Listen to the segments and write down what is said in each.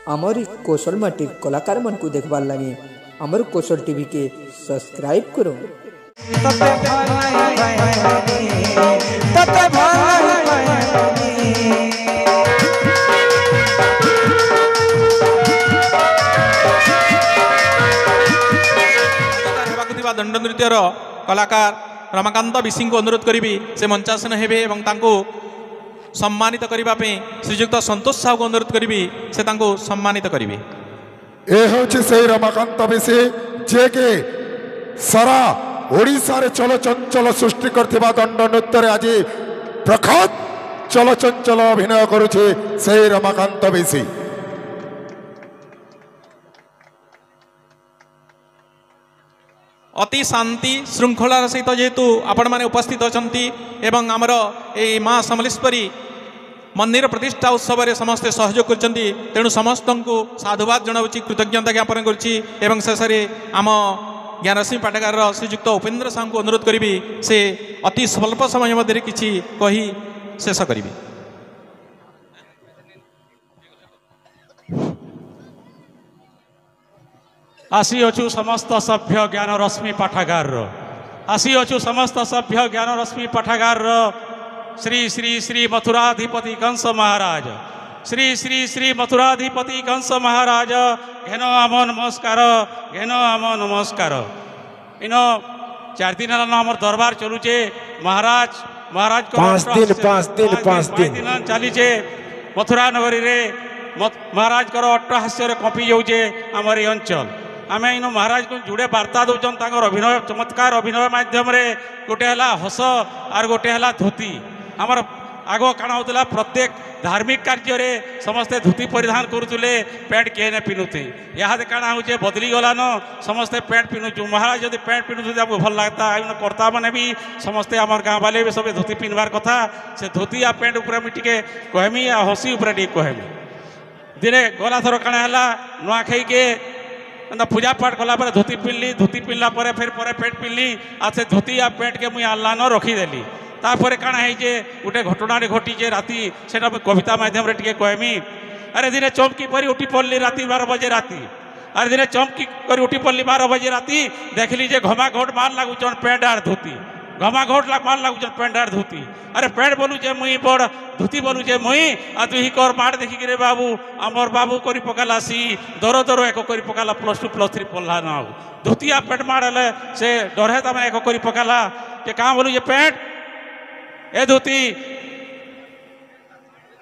आमर कौशल माटी कलाकार मन को देखबार लगे आमर कौशल टीवी के सब्सक्राइब करो। दंड नृत्यर कलाकार रमाकांत विशी को अनुरोध करी से मंचासन हेबे एवं तांको सम्मानित करने श्रीजुक्त संतोष साहू को अनुरोध करी से तांको सम्मानित करी। ए होछि से रमाकांत विशी जे के सारा ओडिशा रे चलचंचल सृष्टि करथिबा दंड नृत्य आज प्रखत चलचंचल अभिनय करुछे से रमाकांत विशी। अति शांति श्रृंखलार सहित जेहेतु आपण मैंने उपस्थित अच्छा एवं आमर ये माँ समलेश्वरी मंदिर प्रतिष्ठा उत्सव में समस्ते सहयोग कर तेणु समस्त को साधुवाद जनावि कृतज्ञता ज्ञापन कर शेष आम ज्ञानरश्मि पाठागार श्रीजुक्त उपेन्द्र साहू को अनुरोध करी से अति स्वल्प समय मध्य किसी कही शेष करी। आसी अछु समस्त सभ्य ज्ञान रश्मि पाठागार आसी अछु समस्त सभ्य ज्ञान रश्मि पाठागार श्री श्री श्री मथुराधिपति कंस महाराज श्री श्री श्री मथुराधिपति कंस महाराज घेनो आम नमस्कार घेनो आम नमस्कार। इन 4 दिन आम दरबार चलुचे महाराज महाराज पाँच दिन चलीचे मथुरा नगरी रे महाराज को अट्टहास्य कंपी जाऊे आमर ये अंचल आम इन महाराज को जुड़े वार्ता दौन अभिनय चमत्कार अभिनय मध्यम गोटे है हस आर गोटे है धोती आमर आग काण होता प्रत्येक धार्मिक कार्य समस्ते धोती परिधान करुले पैंट किए न पिन्धुते यहाँ काण हो बदली गलान समस्ते पैंट पिन्धुचु महाराज जब पैंट पिन्धुते आपको भल लगता कर्ता मैंने भी समस्ते आम गाँव बाले भी सब धोती पिन्हबार कथा से धोती आ पैंट उपर मुझे कहमी आ हसी उपर कहमी दिने गला थर काण है नुआखाई के पूजा पाठ कला धोती पिन्हला फिर पैंट पिन्हली आ से धोती आ पैंट के मुझे आनलान रखीदेली तापर काण है गोटे घटना घटीचे राति से कविता मध्यम टे कहमी अरे दिने चमकी परी उठी पड़ली राति 12 बजे राति अरे दिने चमकी कर उठी पड़ली 12 बजे राति देखली जे घमाघोट मार लागुचन पैंट आर धोती घमाघोट मार लागुचन पैंट आर धोती अरे पैंट बोलुचे मुई बड़ धोती बोलुचे मुई आ दुही कर माड़ देखिक रे बाबू आमर बाबू करी पकाला सी दर दर एक करी पकाला +2 +3 पढ़ला ना धोती आ पैंट माड़ हेले से डरे तमें एक करी पकाला जे कहाँ बोलू जे पैंट ए धोती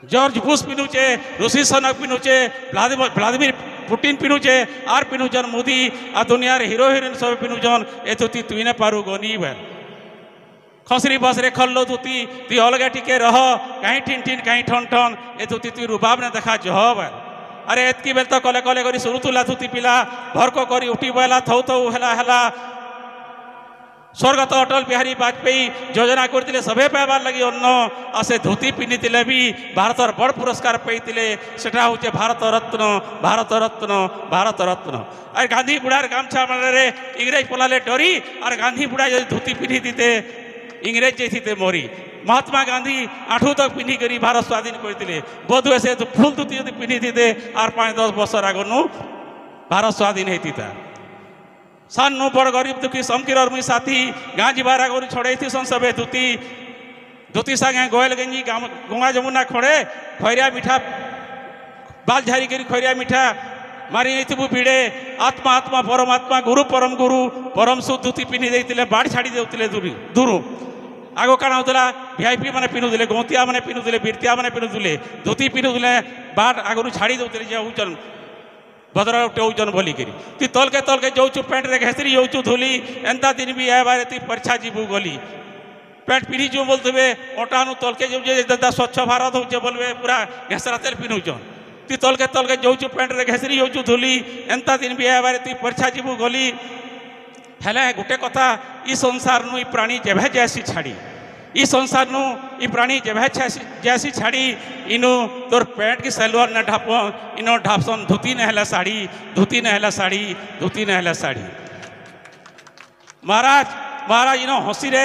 जॉर्ज बुश पिन्हुचे ऋषि सनक पिन्हुचे व्लादिमीर पुटिन पिन्हुचे आर पिन्हुचन मोदी आ दुनिया हीरो हिरोइन सब पिन्हुचन ए धोती तुई न पारू गनी बेल खसरी बस रे खल्लो धोती तुई अलग टिके रह कहीं ठिन ठिन कहीं ठन ठन ए धोती तुई रुबाब ने देखा जह बेल अरे एतकी बेल तो कले कले करी सुरुतुला धोती पिला भरको करी उठी बेला थौ थौ हेला स्वर्गत अटल बिहारी वाजपेयी योजना करते सभे पाइबार लगी अन्न आ से धोती पिंधि भी भारतर बड़ पुरस्कार पाइते सेटा हूँ भारत रत्न भारत रत्न भारत रत्न। और गांधी बुढ़ार गामछा मारे इंग्रेज पलाले डरी और गांधी बुढ़ा जब धोती पिंधि दीते इंग्रेज जैसे मरी महात्मा गांधी 8 तक पिंधि कर भारत स्वाधीन करते बोध से फुल धोती यदि पिंधि दीते और 5-10 वर्ष आगनु भारत स्वाधीन होता सान नु बड़ गरीब दुखी समकीर और मुई साथी गाँ जीवार आगुरी छड़े थी सबे धोती धोती सागे गोयल गंजी गंगा जमुना खड़े खैरिया मिठा बाल झारी कर खैरिया मिठा मारी नहीं भिड़े आत्मा आत्मा परमात्मा गुरु परम सु धोती पिंधि देते बाड़ छाड़ी देते दूर आग काण होता वीआईपी मैंने पिन्धुले गौतिया मैंने पिन्धुले बीरतिया मैंने पिन्धुले धोती पिन्धुले बाड़ आगु छाड़ी देते हूँ भद्र टेउचन बोलिकी तु तलके जाऊँ पैंट रे घेसरी जाऊँ धूली एंता दिन भी है बारे तु परीक्षा जीवु गली पैंट पिन्हीचु बोलते अटानु तलके जो स्वच्छ भारत हो बोलबे पूरा घेसरा तेल पिन्हुचन तु तलके जाऊँ पैंट रे घेसरी जाऊँ धूली एंता दिन भी है बारे तु परीक्षा जीवु गली हेले गोटे कथा ई संसार नु प्राणी जेभे जैसी छाड़ी ई संसार नु ई प्राणी जेभे जैसी छाड़ी इनु तोर पैंट की सलवार न ढाप इनो ढापसन धोती न हेला साड़ी धोती न हेला साड़ी धोती न हेला साड़ी महाराज महाराज इनो हसी रे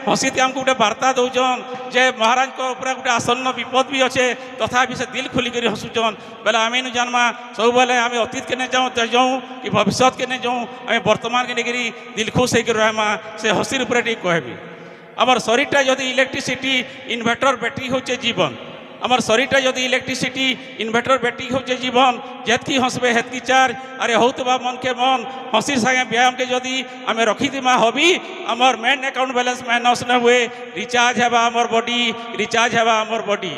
हसीते आमको गोटे वार्ता दौन जे महाराज को ऊपर गोटे आसन्न विपद भी अच्छे तथापि से दिल खोलिक हसुचन बेले आम नु जानमा सब बेले आम अतीत के जाऊँ कि भविष्य के जाऊँ आम वर्तमान के लेकर दिल खुश होकर रहमा से हसीर उपर टे कहबी आमर शरीरटा जदि इलेक्ट्रिसिटी इन्वर्टर बैटरी होचे जीवन आमर शरीरटा जदि इलेक्ट्रिसिटी इन्वर्टर बैटरी होचे जीवन जेतकी हंसबे हेतकी चार्ज अरे होतबा मन के मन हंसी संगे व्यायाम के जदि आम रखीमा हबी आमर मेन अकाउंट बैलेंस माइनस न हुए रिचार्ज है आमर बॉडी रिचार्ज है आमर बॉडी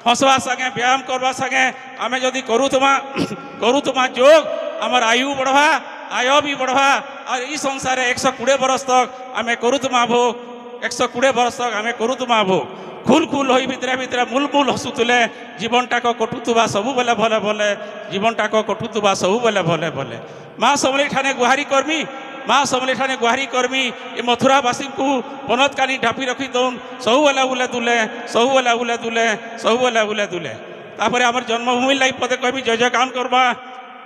हंसवा संगे व्यायाम करवा संगे आम जदि करुतमा जोग आमर आयु बढ़वा आय भी बढ़वा और ई संसार 120 बरस तक आम करुतमा भोग 120 बरस तक आम करुतमा भोग खुल खुल हो भितरे भितरे मूल मूल हसुले जीवनटा को कटुवा सबू बेले भले भले जीवनटा को कटुवा सबू बेले भले भले माँ समली ठाने गुहारी कर्मी माँ समली ठाने गुहारी कर्मी ये मथुरावासी को पनत कानी ढापी रखी दौन सबू बेले उले दुले सबू बेले उले दुले सबू बेले उले दुले तापर आम जन्मभूमि लाई पदे कहबी जय जयकान करवा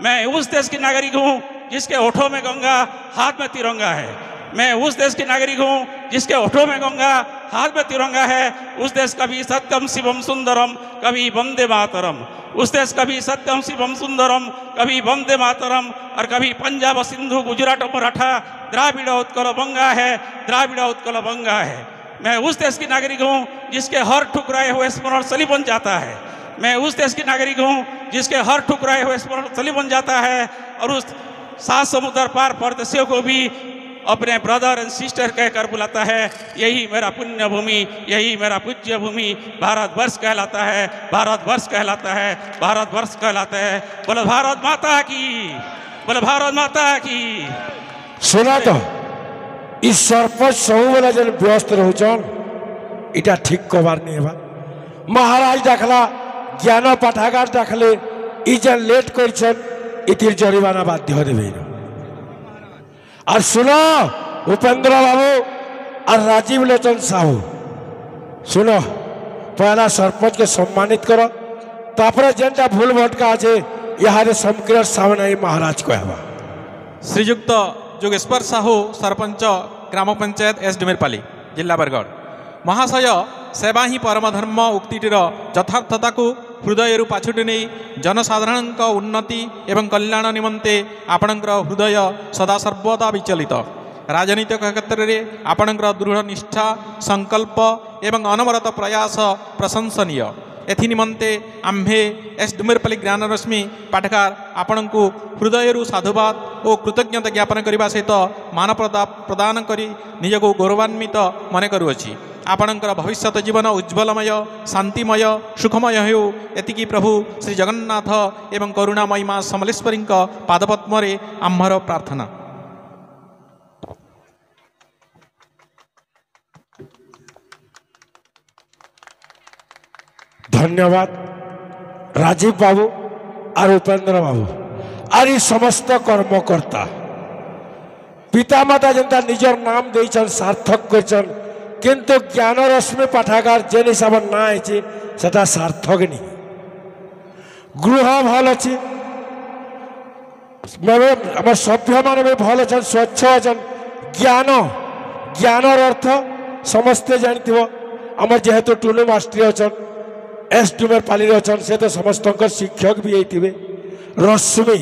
मैं उस देश की नागरिक हूँ जिसके होठों में गंगा हाथ में तिरंगा है मैं उस देश की नागरिक हूँ जिसके होठों में गंगा हाथ में तिरंगा है उस देश कभी सत्यम शिवम सुंदरम कभी वंदे मातरम उस देश कभी सत्यम शिवम सुंदरम कभी वंदे मातरम और कभी पंजाब सिंधु गुजरात मराठा द्राविड़ उत्कल बंगा है द्राविड़ उत्कल बंगा है मैं उस देश की नागरिक हूँ जिसके हर ठुकराए हुए स्मरण सली बन जाता है मैं उस देश की नागरिक हूँ जिसके हर ठुकराए हुए स्मरण सली बन जाता है और उस 7 समुद्र पार परदेशियों को भी अपने ब्रदर एंड सिस्टर कहकर बुलाता है यही मेरा पुण्य भूमि यही मेरा पूज्य भूमि भारतवर्ष कहलाता है भारतवर्ष कहलाता है भारतवर्ष कहलाता है बोले भारत माता की बोले भारत माता की सुना तो इस सरपंच सब बेला जन व्यस्त रोचन इटा ठीक कबार नहीं है महाराज देखला ज्ञान पाठागार देखले इ जन लेट कर इतिर जरिमाना बाध्य देवे और सुनो उपेंद्र बाबू और राजीव लोचन साहू सुनो पहला सरपंच के सम्मानित करो तापर जेनटा भूल भटका अच्छे यहाँ समग्र सामने महाराज कहवा श्रीजुक्त जोगेश्वर साहू सरपंच ग्राम पंचायत एस डुमेरपाली जिला बरगढ़ महाशय सेवा ही परमधर्म उक्तिटीर यथार्थता को हृदय पाछुटी नहीं जनसाधारण उन्नति एवं कल्याण निमंते आपणकर हृदय सदा सर्वदा विचलित राजनीतिक क्षेत्र में आपणकर दृढ़ निष्ठा संकल्प एवं अनवरत प्रयास प्रशंसनीय एथि निमंते आम्भे एस डुमेरपाली ज्ञानरश्मि पाठकार आपण को हृदय साधुवाद और कृतज्ञता ज्ञापन करने सहित मान प्रदान करी निजको गौरवान्वित मन करुअछि आपणकर भविष्यत जीवन उज्ज्वलमय शांतिमय सुखमय हो एतिकी प्रभु श्री जगन्नाथ एवं करुणामयी माँ समलेश्वरी पादपद्म आम्भर प्रार्थना। धन्यवाद राजीव बाबू और उपेंद्र बाबू और ये समस्त कर्मकर्ता पितामाता जनता निजर नाम देचन सार्थक करचन किंतु ज्ञान रश्मि पाठागार जेन हिसाब ना आए सेटा सार्थक नहीं गृह भल अच्छी आम सभ्य मान भी भल अच्छा स्वच्छ अच्छा ज्ञान ज्ञानर अर्थ समस्ते जानते आम जेहेतु टुनु मास्टर अच्छा एस डुमेरपाली अच्छा से तो समस्त शिक्षक भी होते रश्मि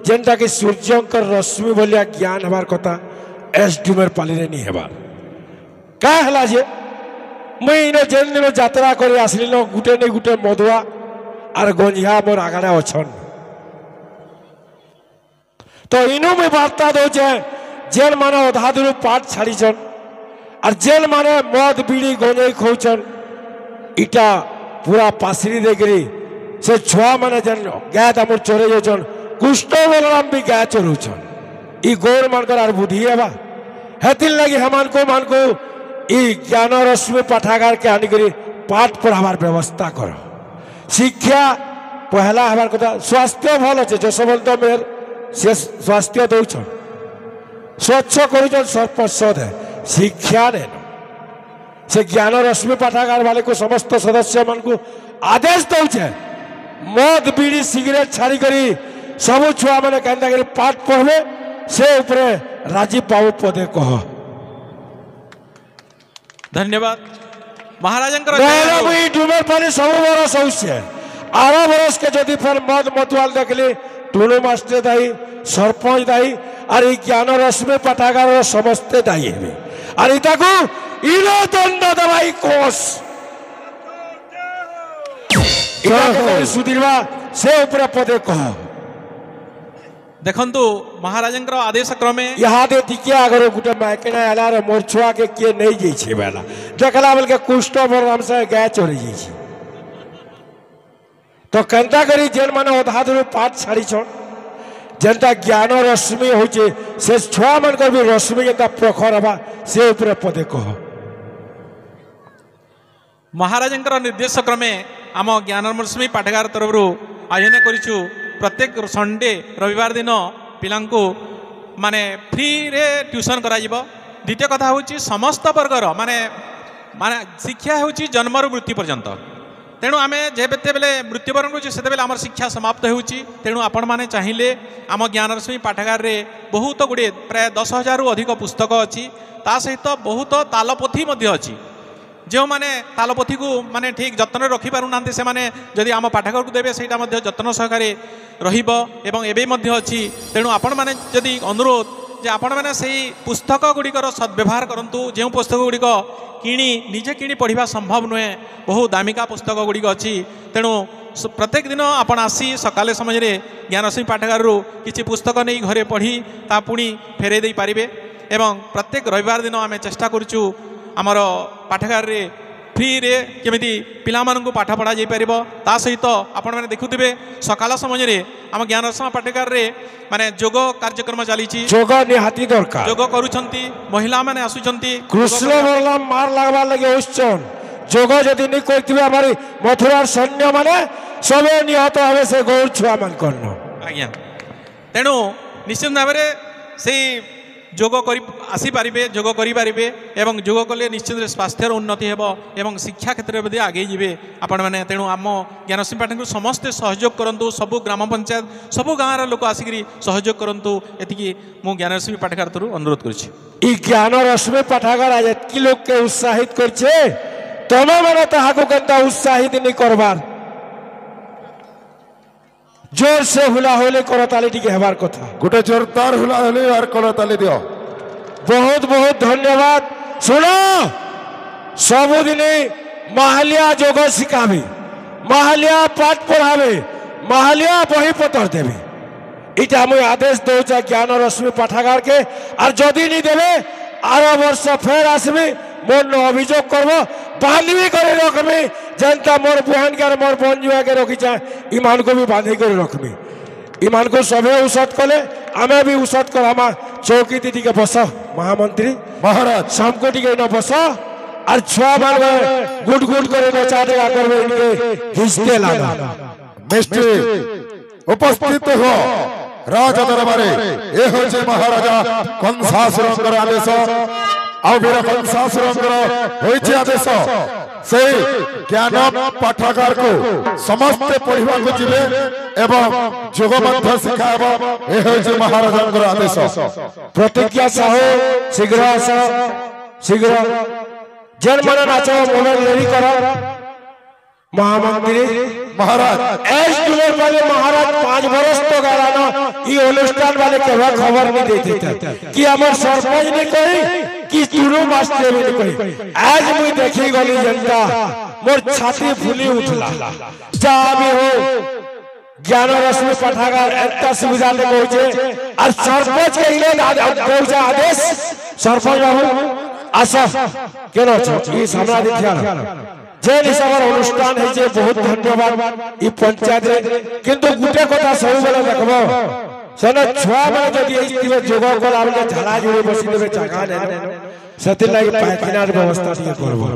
जेनटा कि सूर्यंकर रश्मि भाया ज्ञान हबार कथा एस डुमेरपाली नहीं हबार क्या है जे मुझे जेन दिन यात्रा कर आसली गुटे नहीं गुटे मधुआ और गंजिया मोर आगड़े अच्छा तो इनू मुझे वार्ता दौचे जेल माने अधा दूर पाठ छाड़ीछन और जेल माने मद बीड़ी गंजे खोचन इटा पूरा पासरी देकरी से छुआ माने जेन गाय तामर चोरे जाचन कुष्ठ बलराम भी गाय चोरौछन ई गौर मानकर आर बुद्धि है हेतिल लगी हमान को ई ज्ञान रश्मि पाठागार के आनिकरी पाठ पढ़ावार व्यवस्था कर शिक्षा पहला हमार कथा स्वास्थ्य भल अच्छे जशवंत मेहर से स्वास्थ्य दौन स्वच्छ कर सरपंच है शिक्षा ने से ज्ञान रश्मि पाठागार वाले को समस्त सदस्य मान को आदेश दौचे मद बीड़ी सिगरेट छाड़ी करी सब छुआ मैंने कहता करी पाठ पढ़े से ऊपर राजीव बाबू पदे कह धन्यवाद महाराजा डूबे पानी सब बरस हो आर बरस के जदि फिर मद मतवाल देखली टुलू मास्टर दायी सरपंच दायी और ज्ञान रश्मि पाठागार समस्ते दायी और इताकू इनो दंड दवाई कोस सुधीरवा से ऊपर पदे कह देखंतु महाराजा आदेश क्रमे यहाँ दे टिकिया अगर गुटे मायकेना आला रे मोर छुआ के किए नहीं जाई छे बेला देखला बेल के कुष्ठ बलराम से गाय चोरी जाई छे तो कंता करी जेन माने अधाधुर पाठ छाड़ी छन जनता ज्ञान रश्मि होचे से छुआ मन कर भी रश्मि जनता प्रखर हबा से ऊपर पदे कह महाराजा निर्देश क्रमे आम ज्ञान रश्मि पाठागार तरफ आयोजन करिछु प्रत्येक संडे रविवार दिन पिलांको माने फ्री रे ट्यूशन करा जिवो द्वितीय कथा होची समस्त वर्गर माने माने शिक्षा होची जन्म रु मृत्यु पर्यंत तेणु आम जेते बेले मृत्युवरण करूँ से आम शिक्षा समाप्त होची तेणु आपण माने चाहिए आम ज्ञान रश्मि पाठागार रे बहुत गुड़े प्राय 10,000 रु अधिक पुस्तक अच्छी ता सहित बहुत तालपोथी अच्छी जो माने तालपोथी को माने ठीक जतन रखी पारु नांती से माने जदि आम पाठागार को देबे सेटा मध्य जतन सहकारे रहिबो एवं एबे मध्य अछि तेणु आपण माने जदि अनुरोध जे आपण माने सेही पुस्तक गुड़िकर सद्व्यवहार करंतु जो पुस्तक गुड़िक किणी निजे किणी पढ़ा संभव नुहे बहु दामिका पुस्तक गुड़िक अच्छी तेणु प्रत्येक दिन आपण आसी सकाले समय ज्ञान रश्मि पाठागार किसी पुस्तक नहीं घरे पढ़ी ता पुणी फेरे दे पारिबे एवं प्रत्येक रविवार दिन आम चेष्टा करूँ आमर पाठागार रे फ्री रे केमिति पिला माननकु पाठ पढ़ा जाई परिबो ता सहित आपण माने देखुथिबे सकाल समय रे आम ज्ञान रश्मि पाठागार रे माने योग कार्यक्रम चलीची योग निहाती दरकार योग करूछंती महिला माने आसुछंती कृष्ण बलराम मार लागबा लगे उच्चन योग जदि नि करथिबे हमारी मथुरार सैन्य माने सबे निहत हबे से गौर छुआ मन करनो आज्ञा तेणु निश्चित भाव में से योग आसी पारे योग करें एवं योग कले निश्चित स्वास्थ्यर उन्नति हेबो एवं शिक्षा क्षेत्र में आगे जीवे आपण मैंने तेणु आम ज्ञान रश्मि पाठागार समस्ते सहयोग करंतु सबु ग्राम पंचायत सबु गाँव लोक आसिक सहयोग करंतु एतिकी मु ज्ञान रश्मि पाठागार तरु अनुरोध करछि ई ज्ञान रश्मि पाठागार आज एतकी लोक के उत्साहित करछे तमे माने ताहाको केनता उत्साहित नि करबार जोर से हुलाहुली करताली टिके हेबार कथा गोटे जोरदार हुलाहुली और करताली दियो बहुत बहुत धन्यवाद सुनो सबुदिन माहलिया योग शिखाबी माहलिया पाठ पढ़ाबे माहलिया बही पतर देबे इटा मुई आदेश दउचा ज्ञान रश्मि पाठागार के और जदि नहीं देबे आर वर्ष फेर आसबे मोर अभियोग करब बांधवी कर रखमी जनता मोर बहन के मोर बहन जुआ के रखी चाहे ईमान को भी बांधी कर रखमी ईमान को सभे औषध कले आमे भी औषध करामा चौकी दीदी के बस महामंत्री महाराज शाम को टिके न बस और छुआ बाल गुड गुड करे न चाटेगा करबे इनके हिस्से लागा मिस्त्री उपस्थित हो राजा दरबारे ए होचे महाराजा कंसासुरंकर आदेश आवीर कंसासुरंकर होइचे आदेश से ज्ञान पाठागार को समस्त पढ़ा को जीवे एवं योग मध्य शिखाब ए होइचे महाराजांकर आदेश प्रतिज्ञा साहो शीघ्र आस शीघ्र जन मन नाच मोबाइल लेरी करो महामंत्री महाराज एस जुलर वाले महाराज 5 वर्ष तो गाना ये अनुष्ठान वाले के खबर नहीं देते थे कि हमार सरपंच ने कही कि टुलू मास्टर ने कही आज मुई देखी गली जनता मोर छाती फूली उठला जा भी हो ज्ञान रश्मि पाठागार एता सुविधा ले होचे और सरपंच के इले दौजा आदेश सरपंच बाबू आशा केनो छ ई हमरा देखिया जेन हिसाब अनुष्ठान है बहुत धन्यवाद ई पंचायत रे किंतु गुटे कथा सब बेले देखबो सेना छुआ माने जदि एइतिबे जोग कला बेले झाड़ा जुड़ी बसी देबे जागा ने सती लागि पायखानार व्यवस्था दिए करबो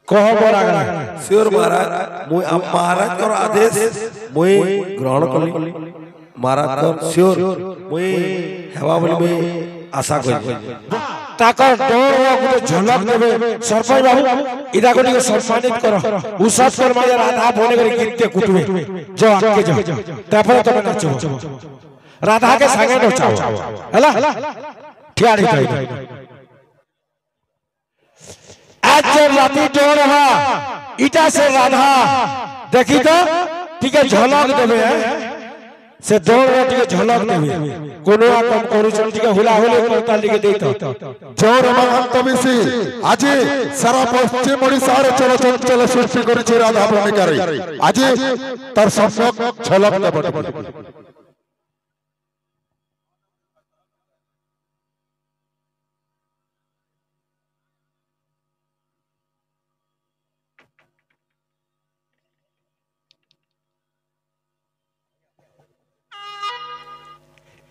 कह मोर आगरा श्योर महाराज मुई महाराज कर आदेश मुई ग्रहण कली महाराज कर श्योर मुई हेवा बोली मुई आशा करी ताकर डोर गुटे झलक देबे सरपंच बाबू इदा को सम्मानित करो उसात कर माजे राधा बोले करे गीत कुटबे जो आके जो तापर तमे नाचो राधा के संगे नचाओ हला ठिया रे आज जब राती डोर हा इटा से राधा देखी तो ठीक है झलक देबे से दौड़ टिके झलक देबे कोनो कम करू चल टिके हुला हुले करता लिखे देतो जो रमाकांत बिसी आज सारा पश्चिम ओडिशा रे चलचंचल सृष्टि करिछि राधा भूमिकारे आज तार सम्यक झलक देबो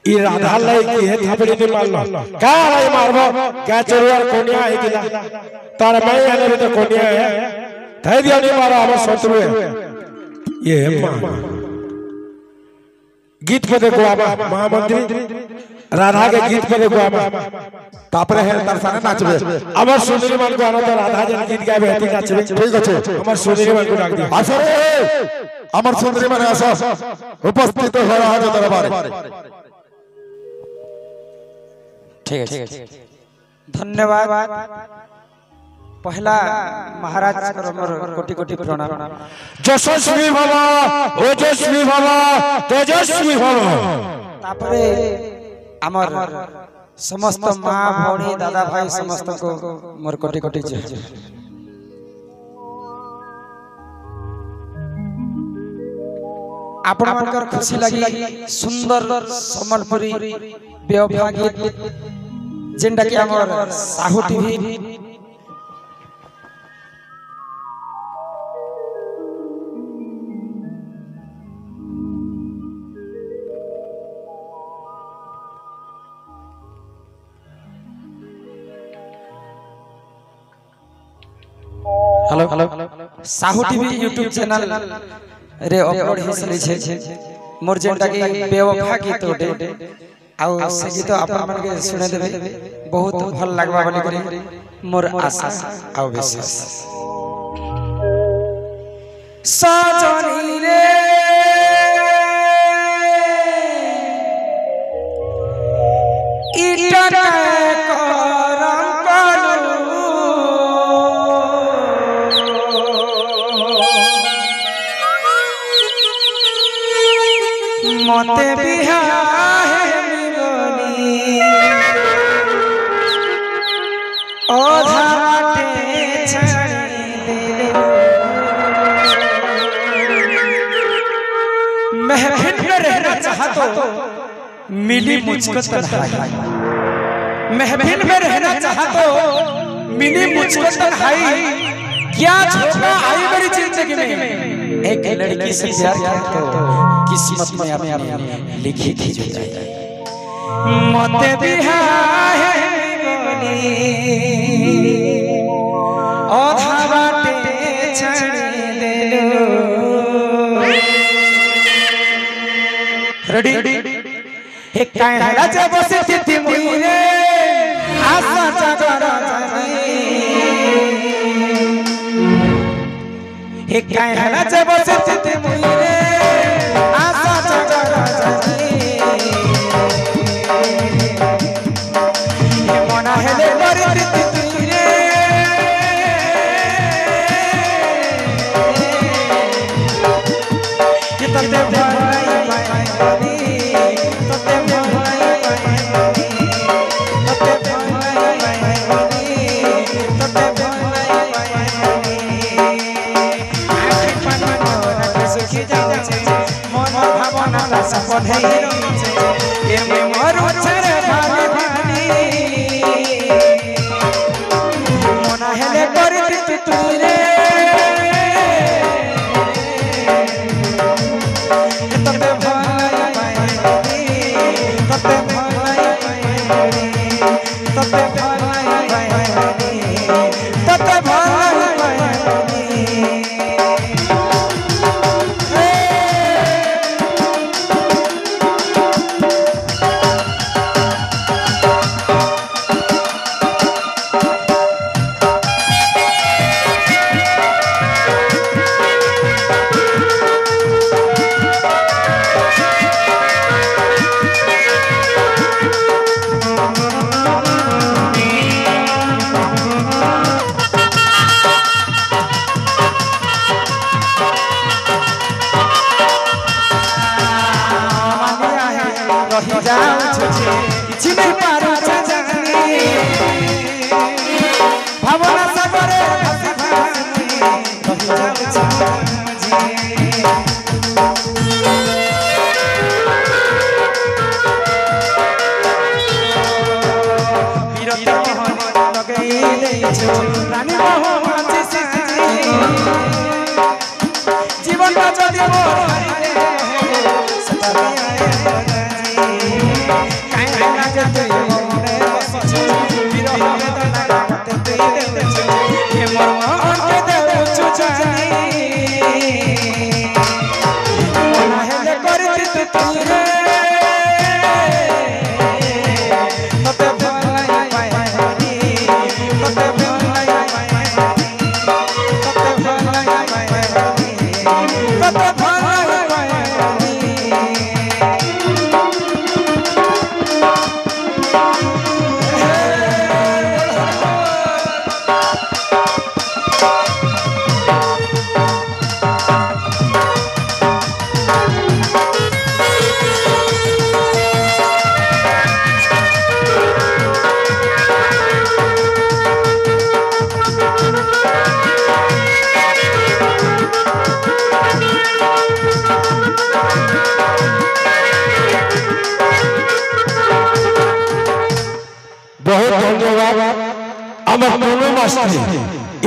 ई राधा लाई की है थापड़ी ने मारलो का लाई मारबो क्या चरुआर कोनिया है दिला तार मैं आने भी तो कोनिया है थाई दिया नहीं मारा हमर शत्रु है ये है मां गीत पे देखो आबा महामंत्री राधा के गीत पे देखो आबा तापरे है तार साने नाचबे हमर सुंदरी मन को आनो तो राधा जन गीत गावे हेती नाचबे ठीक अछि हमर सुंदरी मन को डाक दिया आसरे हमर सुंदरी माने आस उपस्थित हो रहा है दरबार ठीक है धन्यवाद पहला महाराज कोटि कोटि प्रणाम यशस्वी भव ओजस्वी भव तेजस्वी भव तापरे हमर समस्त मां भौणी दादा भाई समस्त को मोर कोटि कोटि जय आपण मानकर खुशी लगी सुंदर सम्बलपुरी बेवफा गीत जेंडा कि हमर Sahu TV hello Sahu TV YouTube channel रे अपलोड हे सली छे मोर जेंटा कि बेवफा गीत ओटे आउ से गीत अपन मन के सुने देबे बहुत भल लागबा बोली करी मोर आशा आउ विश्वास सजनी रे इटा करम कलू मते बिहार महफिल में रहना चाहता तो मिली मुझको तन्हाई महफिल में रहना चाहता तो मिली मुझको तन्हाई क्या झोंका आई मेरी जिंदगी में एक लड़की से प्यार किया तो किस्मत में अपने लिखी थी जो जाए मते बिहार ओधा बाटे छड़ी देलो रेडी एक कायला जब से तिथि मुइरे आशा जागरा जानी एक कायला जब से तिथि मुइरे आशा जागरा जानी ये मना हेले मरि तिथि तते भाई भाई तते भाई भाई तते भाई भाई तते भाई भाई आखि पन मन सुखी जावे मन भावना रस पढ़े ए में मरु छरे भाली भाली मना हेले करती तू रे बुझी नहीं पारू जानी भावना सागरे रानी जीवन का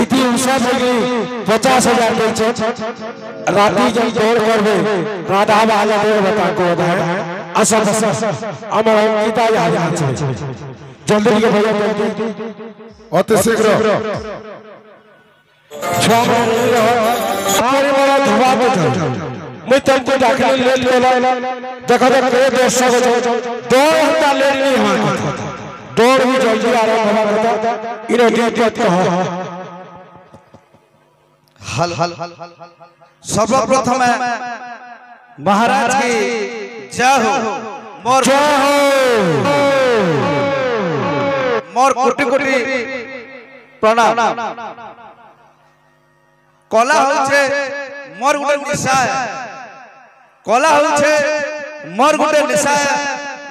इति उषा से 50,000 राती जब दौड़ करबे राधा बाजा दौड़ बता को है असा अमर गीता याद है जल्दी के भैया जल्दी अति शीघ्र सारे बड़ा धुआ तो मैं तुमको दाखिल ले लेला देखो के दर्शक 2 घंटा ले नहीं हुआ दौड़ भी जल्दी आरंभ होगा इन्हें दिक्कत कहो हल सर्वप्रथम महाराज की जय हो मोर कोटि कोटि प्रणाम कला होछे मोर गुटे निशा कला होछे मोर गुटे निशा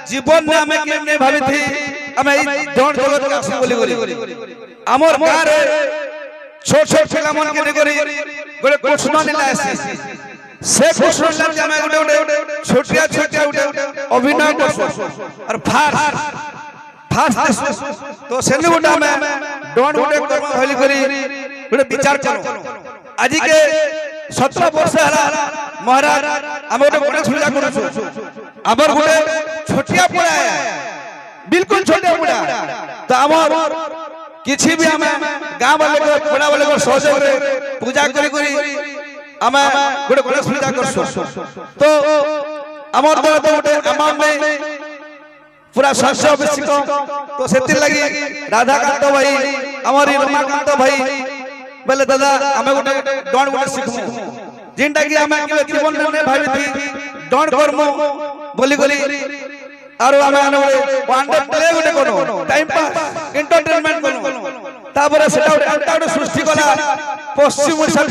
जीवन में हमें केने भाबी थी हमें दौड़ जगत का आसी बोली हमर गार छोट छोट पिला मन के गोरी गोरे कृष्ण लीला से कृष्ण लीला के हमें गुटे छोटिया छोटिया अभिनय कर और फास्ट तो सेनु गुटा में दौड़ गुटे कर्म भली करी गुटे विचार करो आज के 17 वर्ष हला महाराज हम गुटे गणेश पूजा करू हमर गुटे छोटिया पड़ा है बिल्कुल छोटे बुढ़ा तो हमर किछि भी हमें गांव वाले को बड़ा वाले को सहयोग रे पूजा करी हमें गुटे गणेश पूजा करसो तो हमर तो गुटे अमाउंट में पूरा शस्य अभिषेक तो सेति लगी राधाकांत भाई हमर रमाकांत भाई बोले दादा हमें गुटे डॉन गुटे सिखमु जिनटा कि हमें के जीवन में भाबी थी डॉन करमु बोली और हमें वन डे प्ले गुटे कोनो टाइम पास एंटरटेनमेंट कोनो तापर सेटा गुटे सृष्टि कला पश्चिम ओडिसा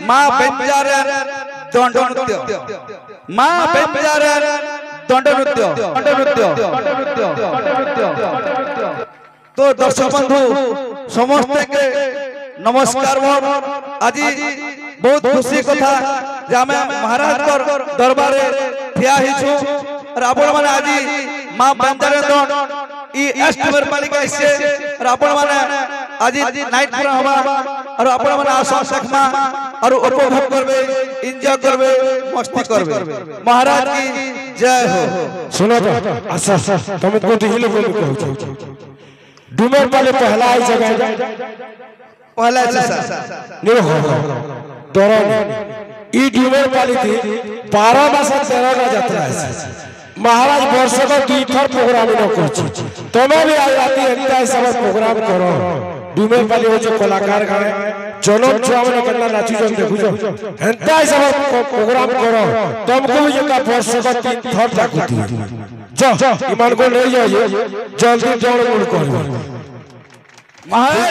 मां बेंजारे दंड नृत्य मां बेंजारे दंड नृत्य तो दर्शक बंधु समस्त के नमस्कार मोर आज बहुत खुशी कथा जे हमें महाराज कर दरबारे ठिया हिछु और आपण माने आज मां बेंजारे दंड ई एस्टवर मालिका से और आपण माने आज नाइट पूरा होबा और आपण माने आशा देखमा और उपभोग करबे एंजॉय करबे मस्ती करबे महाराज की जय हो सुनो तो अच्छा तुम को हिल बोल कहू डुमर वाले पहला आई जगह पहला ऐसा नहीं हो डरो ई डुमर वाली थी 12 मास 13 का यात्रा है महाराज वर्ष का 2 थर प्रोग्राम न करछि तमे भी आ जाती है सब प्रोग्राम करो डुमर वाली हो जो कलाकार गाए जनम छुआ मन करना नाची जन देखु जो एंता सब प्रोग्राम करो तुमको भी जका वर्ष का 3 थर जाकुती जा ईमान को ले जाइए जल्दी जल्दी करो महाराज